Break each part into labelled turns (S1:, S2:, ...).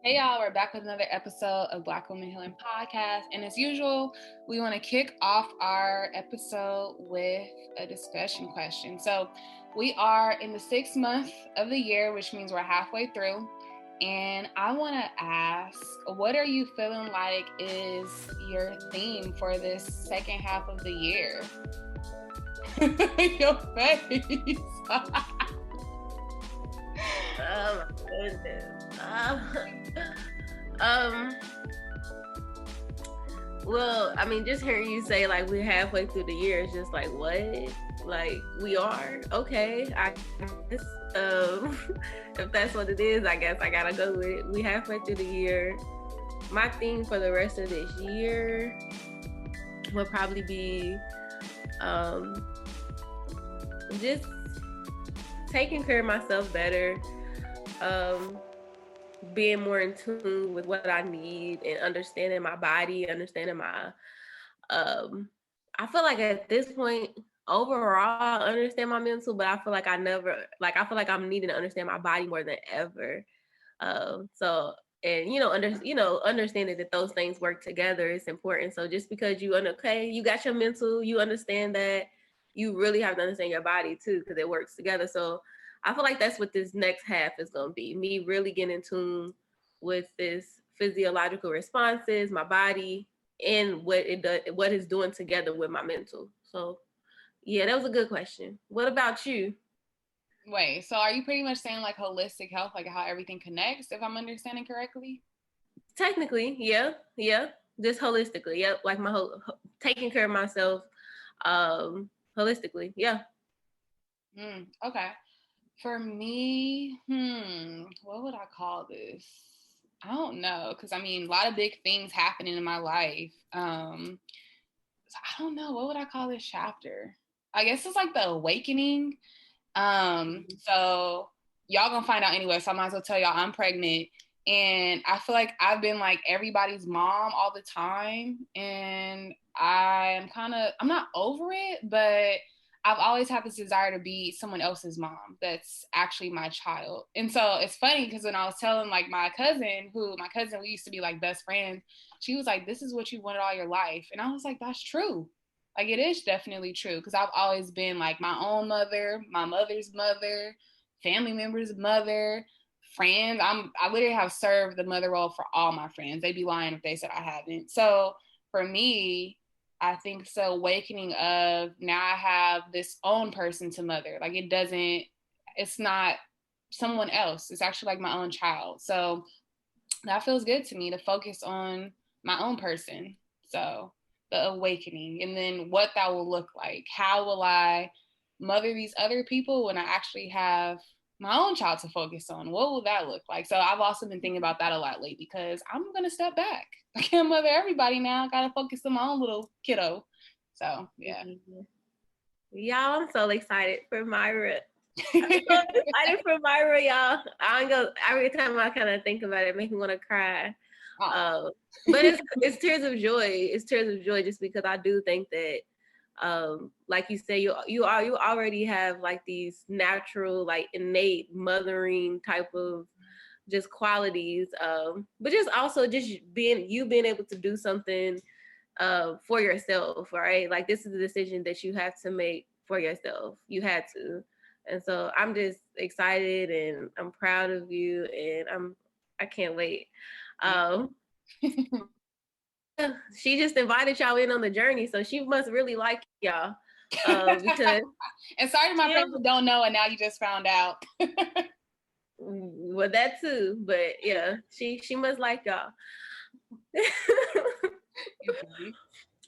S1: Hey y'all, we're back with another episode of Black Women Healing Podcast. And as usual, we want to kick off our episode with a discussion question. So we are in the 6th month of the year, which means we're halfway through. And I want to ask, what are you feeling like is your theme for this second half of the year? Your face.
S2: Oh my goodness. Um, well, I mean, just hearing you say like we're halfway through the year is just like what? Like we are? Okay. I guess if that's what it is, I guess I gotta go with it. We halfway through the year. My theme for the rest of this year will probably be just taking care of myself better. Being more in tune with what I need and understanding my body, understanding my I feel like at this point overall I understand my mental, but I feel like I feel like I'm needing to understand my body more than ever. So and understanding that those things work together is important. So just because you got your mental, you understand that you really have to understand your body too, because it works together. So I feel like that's what this next half is going to be. Me really getting in tune with this physiological responses, my body, and what it's doing together with my mental. So yeah, that was a good question. What about you?
S1: Wait, so are you pretty much saying like holistic health, like how everything connects, if I'm understanding correctly?
S2: Technically, yeah. Just holistically, yep. Like my whole taking care of myself, holistically, yeah.
S1: Okay. For me, what would I call this? I don't know, because I mean, a lot of big things happening in my life. So I don't know, what would I call this chapter? I guess it's like the awakening. So y'all gonna find out anyway, so I might as well tell y'all I'm pregnant. And I feel like I've been like everybody's mom all the time. And I'm not over it, but I've always had this desire to be someone else's mom that's actually my child. And so it's funny because when I was telling like my cousin, we used to be like best friends, she was like, this is what you wanted all your life. And I was like, that's true. Like it is definitely true because I've always been like my own mother, my mother's mother, family members' mother, friends. I literally have served the mother role for all my friends. They'd be lying if they said I haven't. So for me, I think it's the awakening of now I have this own person to mother. Like it's not someone else. It's actually like my own child. So that feels good to me to focus on my own person. So the awakening and then what that will look like. How will I mother these other people when I actually have my own child to focus on? What will that look like? So I've also been thinking about that a lot lately because I'm going to step back. I can't mother everybody now. I got to focus on my own little kiddo. So, yeah.
S2: Y'all, I'm so excited for Myra. I'm so excited for Myra, y'all. Every time I kind of think about it, it makes me want to cry. But it's tears of joy. It's tears of joy just because I do think that like you say, you already have like these natural, like innate mothering type of just qualities. But just also just being able to do something for yourself, right? Like this is a decision that you have to make for yourself. You had to. And so I'm just excited and I'm proud of you and I can't wait. She just invited y'all in on the journey, so she must really like y'all. Because
S1: and sorry to my friends who don't know and now you just found out.
S2: Well, that too, but yeah, she must like y'all.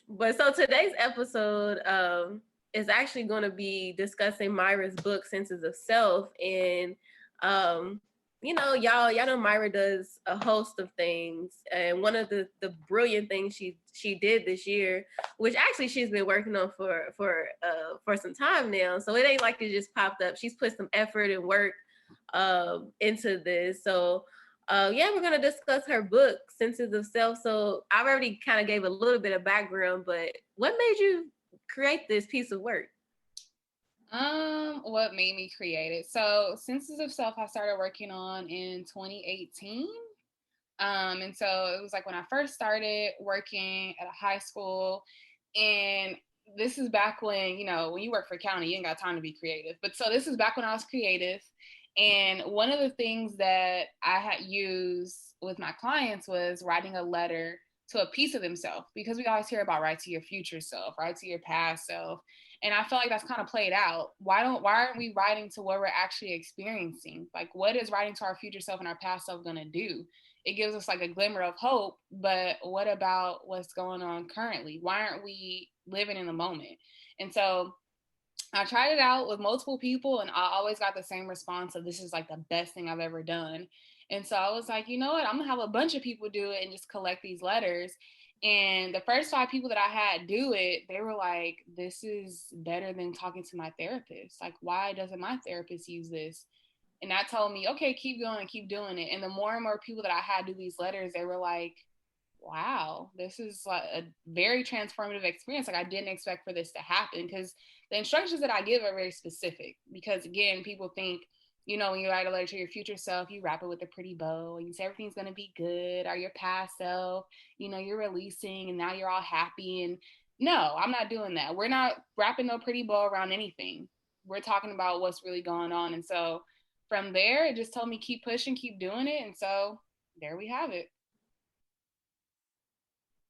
S2: But so today's episode is actually going to be discussing Myra's book, Senses of Self. And, y'all know Myra does a host of things. And one of the brilliant things she did this year, which actually she's been working on for some time now. So it ain't like it just popped up. She's put some effort and work into this. So we're going to discuss her book, Senses of Self. So I already kind of gave a little bit of background, but what made you create this piece of work?
S1: What made me create it? So Senses of Self I started working on in 2018. And so it was like when I first started working at a high school, and this is back when, when you work for county, you ain't got time to be creative. But so this is back when I was creative. And one of the things that I had used with my clients was writing a letter to a piece of themselves, because we always hear about write to your future self, write to your past self. And I feel like that's kind of played out. Why aren't we writing to what we're actually experiencing? Like, what is writing to our future self and our past self gonna do? It gives us like a glimmer of hope, but what about what's going on currently? Why aren't we living in the moment? And so I tried it out with multiple people, and I always got the same response of, this is like the best thing I've ever done. And so I was like, you know what, I'm gonna have a bunch of people do it and just collect these letters. And the first 5 people that I had do it, they were like, this is better than talking to my therapist. Like, why doesn't my therapist use this? And that told me, okay, keep going and keep doing it. And the more and more people that I had do these letters, they were like, wow, this is like a very transformative experience. Like, I didn't expect for this to happen, because the instructions that I give are very specific. Because again, people think, when you write a letter to your future self, you wrap it with a pretty bow and you say everything's going to be good, or your past self, you're releasing and now you're all happy. And no, I'm not doing that. We're not wrapping no pretty bow around anything. We're talking about what's really going on. And so from there, it just told me keep pushing, keep doing it. And so there we have it.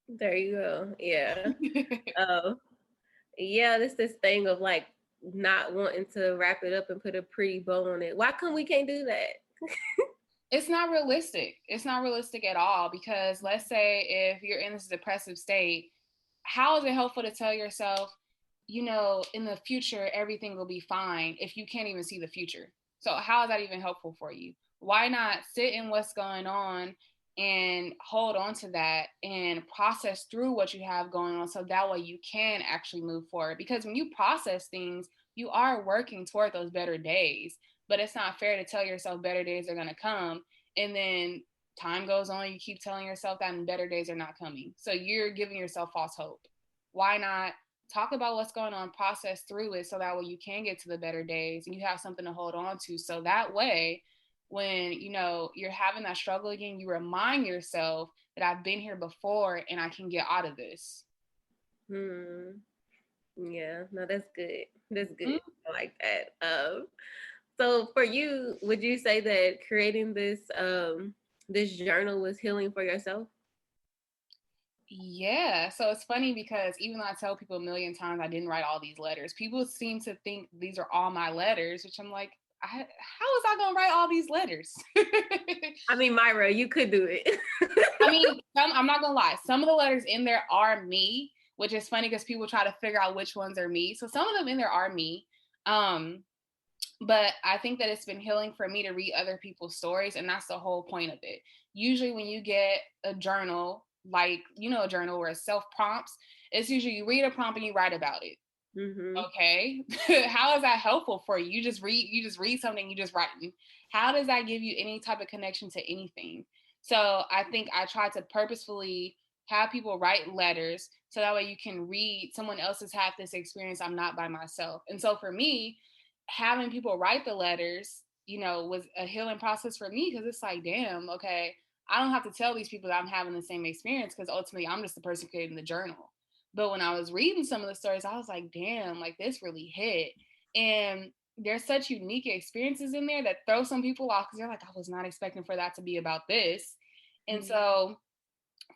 S2: There you go. Yeah. Yeah, this thing of like not wanting to wrap it up and put a pretty bow on it. Why can't do that?
S1: It's not realistic. It's not realistic at all, because let's say if you're in this depressive state, how is it helpful to tell yourself, in the future, everything will be fine if you can't even see the future? So how is that even helpful for you? Why not sit in what's going on and hold on to that and process through what you have going on, so that way you can actually move forward? Because when you process things, you are working toward those better days. But it's not fair to tell yourself better days are going to come, and then time goes on, you keep telling yourself that, and better days are not coming. So you're giving yourself false hope. Why not talk about what's going on, process through it, so that way you can get to the better days and you have something to hold on to? So that way, when you're having that struggle again, you remind yourself that I've been here before and I can get out of this.
S2: Yeah, no, that's good. That's good. Mm-hmm. I like that. So for you, would you say that creating this journal was healing for yourself?
S1: Yeah. So it's funny, because even though I tell people a million times I didn't write all these letters, people seem to think these are all my letters, which I'm like, how was I gonna write all these letters?
S2: I mean, Myra, you could do it.
S1: I mean, I'm not gonna lie, some of the letters in there are me, which is funny because people try to figure out which ones are me. So some of them in there are me. But I think that it's been healing for me to read other people's stories, and that's the whole point of it. Usually when you get a journal, like, a journal where it's self prompts, it's usually you read a prompt and you write about it. Mm-hmm. Okay. How is that helpful for you? You just read something, you just write. How does that give you any type of connection to anything? So I think I try to purposefully have people write letters, so that way you can read someone else has had this experience. I'm not by myself. And so for me, having people write the letters, was a healing process for me, because it's like, damn, okay, I don't have to tell these people that I'm having the same experience, because ultimately I'm just the person creating the journal. But when I was reading some of the stories, I was like, damn, like this really hit. And there's such unique experiences in there that throw some people off, because they're like, I was not expecting for that to be about this. And so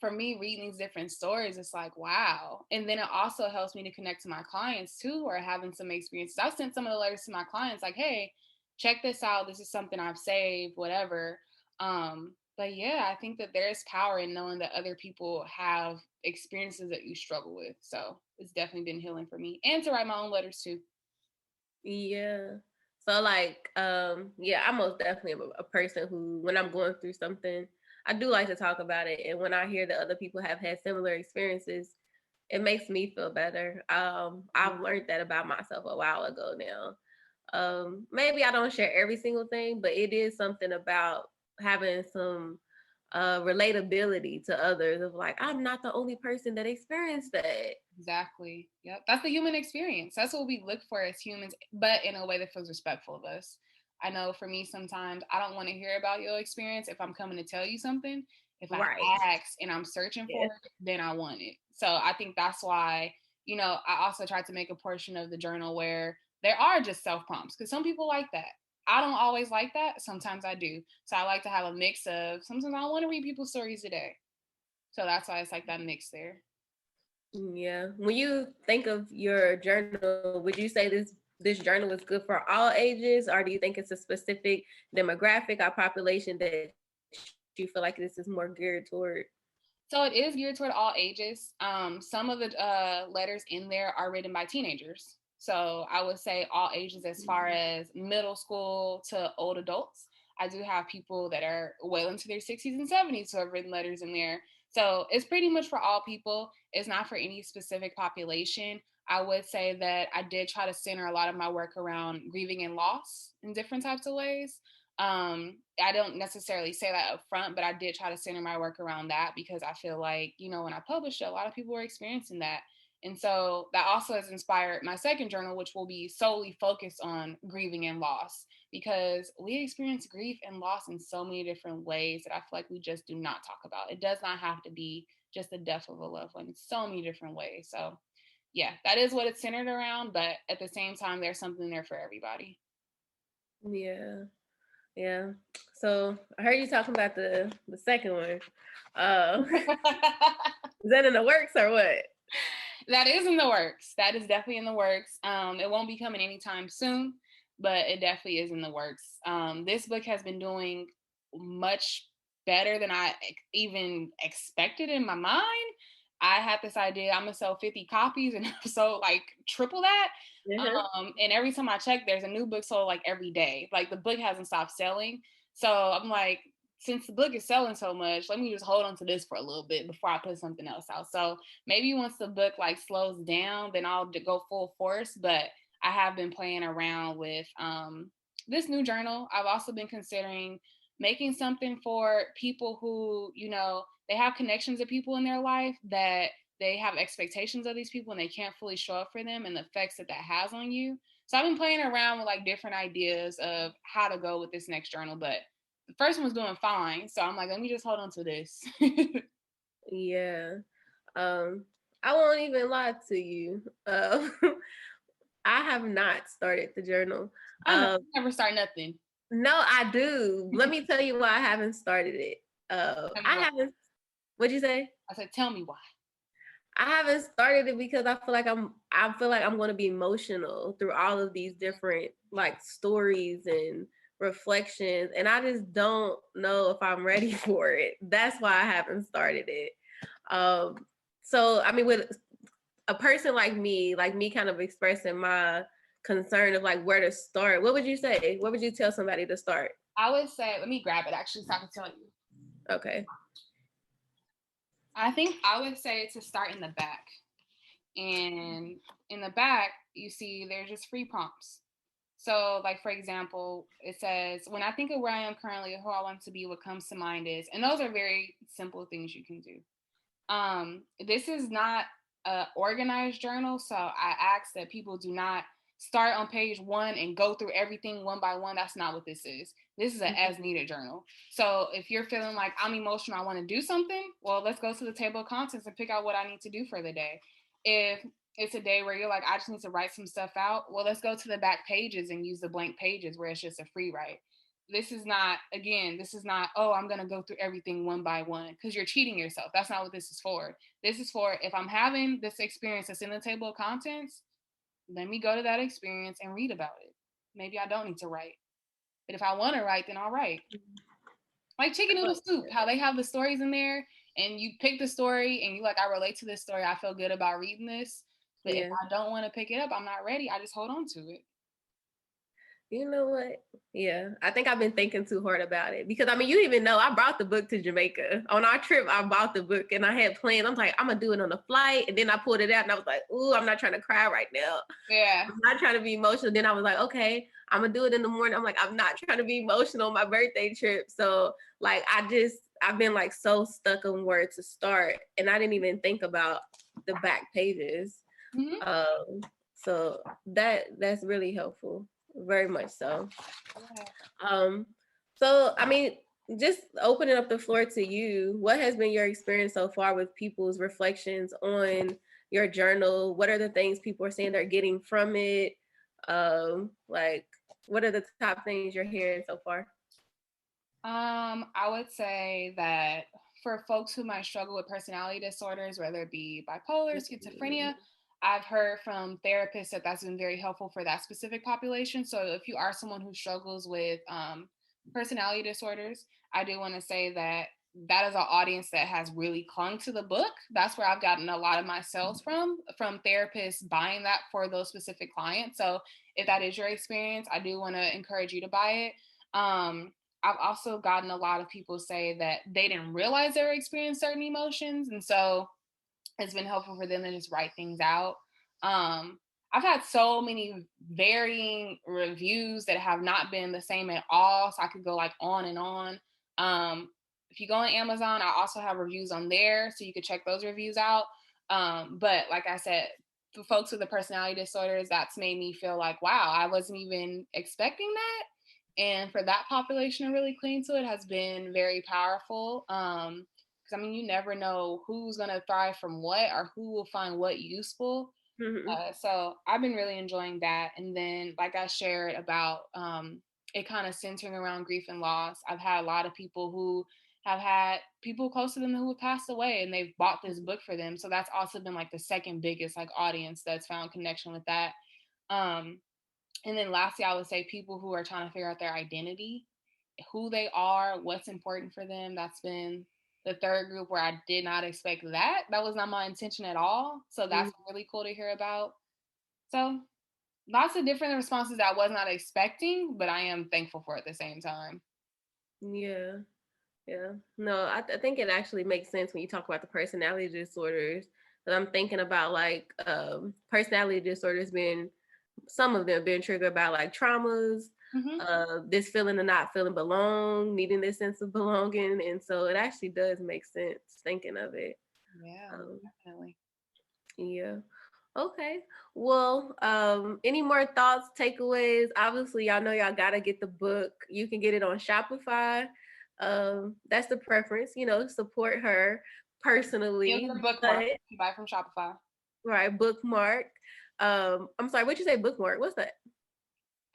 S1: for me, reading these different stories, it's like, wow. And then it also helps me to connect to my clients too, who are having some experiences. I've sent some of the letters to my clients like, hey, check this out. This is something I've saved, whatever. But yeah, I think that there's power in knowing that other people have experiences that you struggle with. So it's definitely been healing for me, and to write my own letters too.
S2: Yeah. So like, yeah, I'm most definitely a person who, when I'm going through something, I do like to talk about it. And when I hear that other people have had similar experiences, it makes me feel better. I've learned that about myself a while ago now. Maybe I don't share every single thing, but it is something about having some relatability to others of like, I'm not the only person that experienced that.
S1: Exactly. Yep. That's the human experience. That's what we look for as humans, but in a way that feels respectful of us. I know for me, sometimes I don't want to hear about your experience if I'm coming to tell you something. If I
S2: Right.
S1: ask and I'm searching for
S2: Yeah.
S1: it, then I want it. So I think that's why, I also tried to make a portion of the journal where there are just self prompts because some people like that. I don't always like that. Sometimes I do. So I like to have a mix of sometimes I want to read people's stories today. So that's why it's like that mix there.
S2: Yeah. When you think of your journal, would you say this journal is good for all ages, or do you think it's a specific demographic or population that you feel like this is more geared toward?
S1: So it is geared toward all ages. Some of the letters in there are written by teenagers. So I would say all ages as far as middle school to old adults. I do have people that are well into their 60s and 70s who have written letters in there. So it's pretty much for all people. It's not for any specific population. I would say that I did try to center a lot of my work around grieving and loss in different types of ways. I don't necessarily say that up front, but I did try to center my work around that because I feel like, when I published it, a lot of people were experiencing that. And so that also has inspired my second journal, which will be solely focused on grieving and loss because we experience grief and loss in so many different ways that I feel like we just do not talk about. It does not have to be just the death of a loved one in so many different ways. So, yeah, that is what it's centered around. But at the same time, there's something there for everybody.
S2: Yeah. Yeah. So I heard you talking about the second one. Uh, is that in the works or what?
S1: That is in the works. That is definitely in the works. It won't be coming anytime soon, but it definitely is in the works. This book has been doing much better than I even expected in my mind. I had this idea I'm gonna sell 50 copies and I've sold like triple that.
S2: Uh-huh.
S1: And every time I check, there's a new book sold like every day. Like the book hasn't stopped selling. So I'm like, since the book is selling so much, let me just hold on to this for a little bit before I put something else out. So maybe once the book like slows down, then I'll go full force. But I have been playing around with this new journal. I've also been considering making something for people who, they have connections to people in their life that they have expectations of these people and they can't fully show up for them and the effects that has on you. So I've been playing around with like different ideas of how to go with this next journal, but the first one was doing fine. So I'm like, let me just hold on to this.
S2: Yeah. I won't even lie to you. I have not started the journal.
S1: I know, never start nothing.
S2: No, I do. Let me tell you why I haven't started it. I haven't. What'd you say?
S1: I said, tell me why.
S2: I haven't started it because I feel like I'm going to be emotional through all of these different like stories and reflections, and I just don't know if I'm ready for it. That's why I haven't started it. So I mean, with a person like me kind of expressing my concern of like where to start, what would you say? What would you tell somebody to start?
S1: I would say, let me grab it actually so I can tell you.
S2: Okay.
S1: I think I would say to start in the back. And in the back, you see there's just free prompts. So, like, for example, it says, when I think of where I am currently, who I want to be, what comes to mind is, and those are very simple things you can do. This is not an organized journal, so I ask that people do not start on page 1 and go through everything one by one. That's not what this is. This is an as needed journal. So if you're feeling like I'm emotional, I want to do something, well, let's go to the table of contents and pick out what I need to do for the day. If it's a day where you're like, I just need to write some stuff out, well, let's go to the back pages and use the blank pages where it's just a free write. This is not, oh, I'm going to go through everything one by one because you're cheating yourself. That's not what this is for. This is for if I'm having this experience that's in the table of contents, let me go to that experience and read about it. Maybe I don't need to write. But if I want to write, then I'll write. Like chicken noodle soup, how they have the stories in there and you pick the story and you like, I relate to this story. I feel good about reading this. But if I don't want to pick it up, I'm not ready. I just hold on to it.
S2: You know what? Yeah, I think I've been thinking too hard about it because I mean, you even know I brought the book to Jamaica on our trip. I bought the book and I had plans. I'm like, I'm gonna do it on the flight, and then I pulled it out and I was like, ooh, I'm not trying to cry right now.
S1: Yeah,
S2: I'm not trying to be emotional. Then I was like, okay, I'm gonna do it in the morning. I'm like, I'm not trying to be emotional on my birthday trip. So like, I've been like so stuck on where to start, and I didn't even think about the back pages. Mm-hmm. So that's really helpful. Very much so. Yeah. So I mean, just opening up the floor to you, what has been your experience so far with people's reflections on your journal? What are the things people are saying they're getting from it? Like, what are the top things you're hearing so far?
S1: I would say that for folks who might struggle with personality disorders, whether it be bipolar, schizophrenia, I've heard from therapists that that's been very helpful for that specific population. So if you are someone who struggles with personality disorders, I do want to say that that is an audience that has really clung to the book. That's where I've gotten a lot of my sales from therapists buying that for those specific clients. So if that is your experience, I do want to encourage you to buy it. I've also gotten a lot of people say that they didn't realize they were experiencing certain emotions. And so it's been helpful for them to just write things out. I've had so many varying reviews that have not been the same at all. So I could go like on and on. If you go on Amazon, I also have reviews on there. So you could check those reviews out. But like I said, for folks with the personality disorders, that's made me feel like, wow, I wasn't even expecting that. And for that population to really cling to it has been very powerful. Because I mean, you never know who's going to thrive from what or who will find what useful. So I've been really enjoying that. And then, like I shared about it kind of centering around grief and loss, I've had a lot of people who have had people close to them who have passed away and they've bought this book for them. So that's also been like the second biggest like audience that's found connection with that. And then lastly, I would say people who are trying to figure out their identity, who they are, what's important for them. That's been the third group where I did not expect that. That was not my intention at all. So that's really cool to hear about. So lots of different responses that I was not expecting, but I am thankful for at the same time.
S2: Yeah. Yeah. No, I think it actually makes sense when you talk about the personality disorders. But I'm thinking about like personality disorders being, some of them being triggered by like traumas, this feeling of not feeling belong, needing this sense of belonging. And so it actually does make sense thinking of it.
S1: Yeah, definitely.
S2: Yeah. Okay. Well, any more thoughts, takeaways? Obviously, y'all know y'all gotta get the book. You can get it on Shopify. That's the preference, support her personally.
S1: Yeah, bookmark. You buy from Shopify.
S2: Right, bookmark. I'm sorry, what'd you say, bookmark? What's that?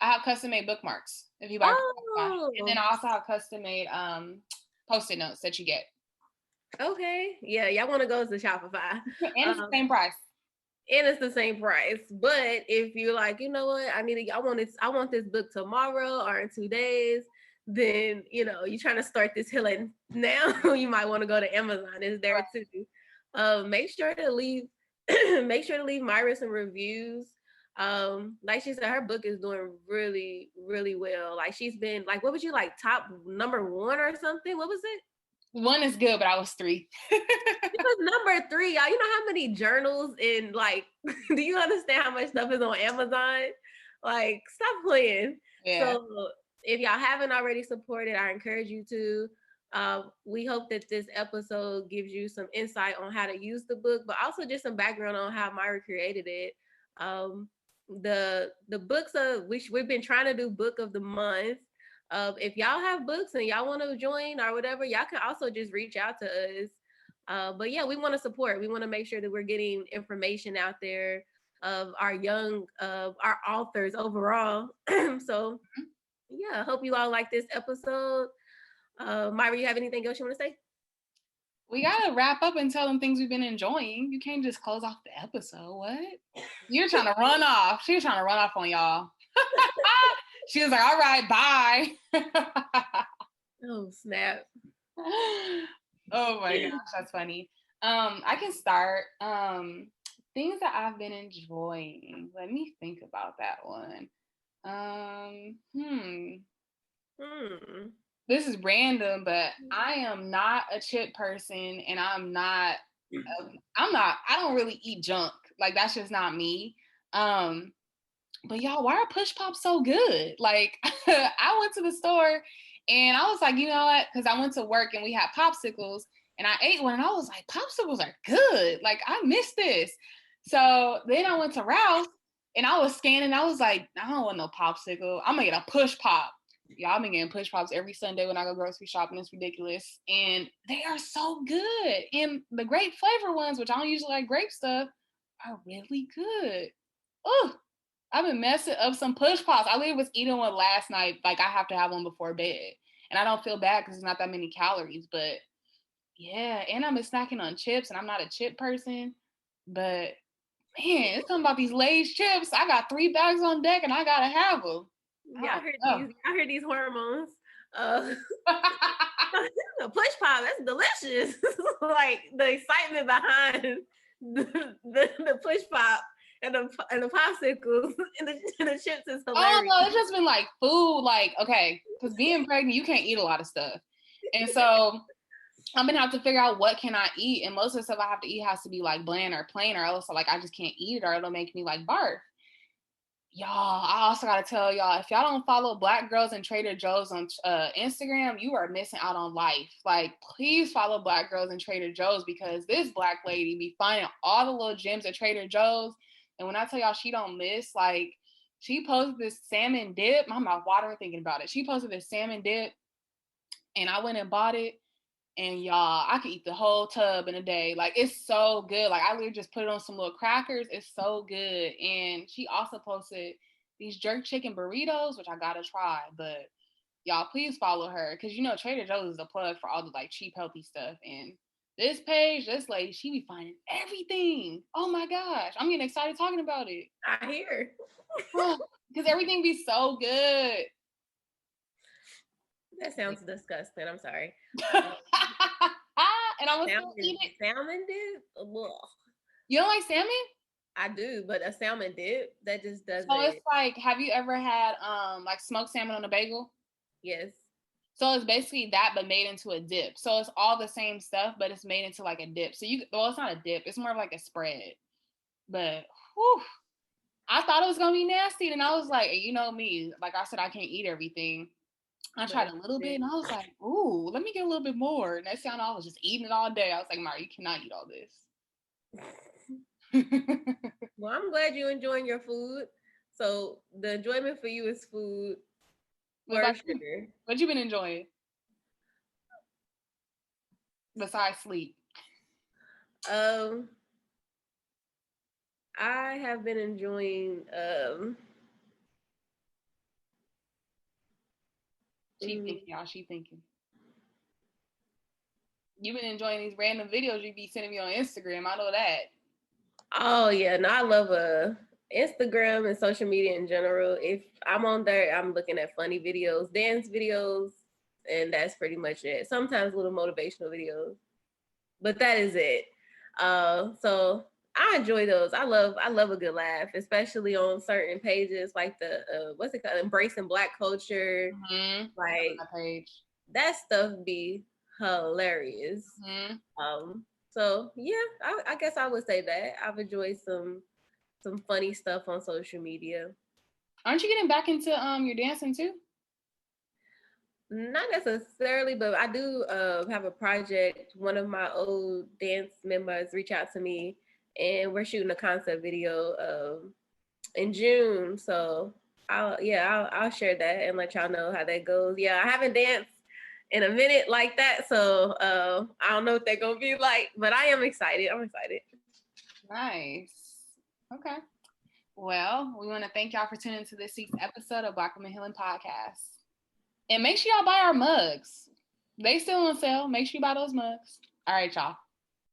S1: I have custom made bookmarks if you buy from Shopify. And then I also have custom made post-it notes that you get.
S2: Okay. Yeah, y'all want to go to Shopify.
S1: And it's the same price.
S2: And it's the same price. But if you're like, you know what, I want this book tomorrow or in 2 days, then you're trying to start this healing now, you might want to go to Amazon. It's there too. Make sure to leave Myra some reviews. Like she said, her book is doing really, really well. Like she's been like, what was you like, top number 1 or something? What was it?
S1: 1 is good, but I was 3.
S2: It was number 3, y'all. You know how many journals and like, do you understand how much stuff is on Amazon? Like, stop playing. Yeah. So if y'all haven't already supported, I encourage you to. We hope that this episode gives you some insight on how to use the book, but also just some background on how Myra created it. The books of which we've been trying to do book of the month. If y'all have books and y'all want to join or whatever, y'all can also just reach out to us. But yeah, we want to support. We want to make sure that we're getting information out there of our young, our authors overall. So yeah, I hope you all like this episode. Myra, you have anything else you want to say?
S1: We gotta wrap up and tell them things we've been enjoying. You can't just close off the episode. What? You're trying to run off. She was trying to run off on y'all. She was like, all right, bye.
S2: Oh, snap.
S1: Oh my gosh, that's funny. I can start. Things that I've been enjoying. Let me think about that one. This is random, but I am not a chip person, and I don't really eat junk. Like, that's just not me. But y'all, why are push pops so good? Like, I went to the store and I was like, you know what? Because I went to work and we had popsicles and I ate one and I was like, popsicles are good. Like, I miss this. So then I went to Ralph and I was scanning. I was like, I don't want no popsicle. I'm going to get a push pop. Y'all been getting push pops every Sunday when I go grocery shopping. It's ridiculous. And they are so good. And the grape flavor ones, which I don't usually like grape stuff, are really good. Oh, I've been messing up some push pops. I literally was eating one last night. Like, I have to have one before bed. And I don't feel bad because it's not that many calories. But yeah, and I've been snacking on chips, and I'm not a chip person. But man, it's something about these Lay's chips. I got 3 bags on deck, and I gotta have them.
S2: Y'all heard these hormones. A push pop, that's delicious. Like the excitement behind the push pop and the popsicles and the chips is hilarious.
S1: Oh no, it's just been like food, like okay, because being pregnant, you can't eat a lot of stuff, and so I'm gonna have to figure out what can I eat, and most of the stuff I have to eat has to be like bland or plain, or else like I just can't eat it, or it'll make me like barf. Y'all, I also gotta tell y'all, if y'all don't follow Black Girls in Trader Joe's on Instagram, you are missing out on life. Like, please follow Black Girls in Trader Joe's because this Black lady be finding all the little gems at Trader Joe's. And when I tell y'all she don't miss, like, she posted this salmon dip. My mouth watering thinking about it. She posted this salmon dip, and I went and bought it. And y'all, I could eat the whole tub in a day. Like, it's so good. Like, I literally just put it on some little crackers. It's so good. And she also posted these jerk chicken burritos, which I gotta try. But y'all, please follow her. Because, you know, Trader Joe's is a plug for all the, like, cheap, healthy stuff. And this page, this lady, she be finding everything. Oh, my gosh. I'm getting excited talking about it.
S2: I hear.
S1: Because everything be so good.
S2: That sounds disgusting. I'm sorry.
S1: And I was still eat it.
S2: Salmon dip? Ugh.
S1: You don't like salmon?
S2: I do, but a salmon dip that just doesn't.
S1: So it's like, have you ever had like smoked salmon on a bagel?
S2: Yes.
S1: So it's basically that, but made into a dip. So it's all the same stuff, but it's made into like a dip. So well, it's not a dip. It's more of like a spread. But whew, I thought it was gonna be nasty, and I was like, you know me, like I said, I can't eat everything. I tried a little bit, and I was like, ooh, let me get a little bit more. And next thing I was just eating it all day. I was like, Myra, you cannot eat all this.
S2: Well, I'm glad you're enjoying your food. So the enjoyment for you is food.
S1: What you been enjoying? Besides sleep.
S2: I have been enjoying
S1: She thinking, y'all. She thinking. You've been enjoying these random videos you be sending me on Instagram. I know that.
S2: Oh yeah, no, I love Instagram and social media in general. If I'm on there, I'm looking at funny videos, dance videos, and that's pretty much it. Sometimes little motivational videos, but that is it. So I enjoy those. I love a good laugh, especially on certain pages like the what's it called, Embracing Black Culture.
S1: Mm-hmm.
S2: Like
S1: that page.
S2: That stuff be hilarious.
S1: Mm-hmm.
S2: So yeah, I guess I would say that I've enjoyed some funny stuff on social media.
S1: Aren't you getting back into your dancing too?
S2: Not necessarily, but I do have a project. One of my old dance members reached out to me, and we're shooting a concept video in June. So I'll share that and let y'all know how that goes. Yeah, I haven't danced in a minute like that, so I don't know what they're gonna be like, but I am excited. I'm excited.
S1: Nice. Okay. Well, we want to thank y'all for tuning into this week's episode of Black Women Healing Podcast. And make sure y'all buy our mugs. They still on sale. Make sure you buy those mugs. All right, y'all.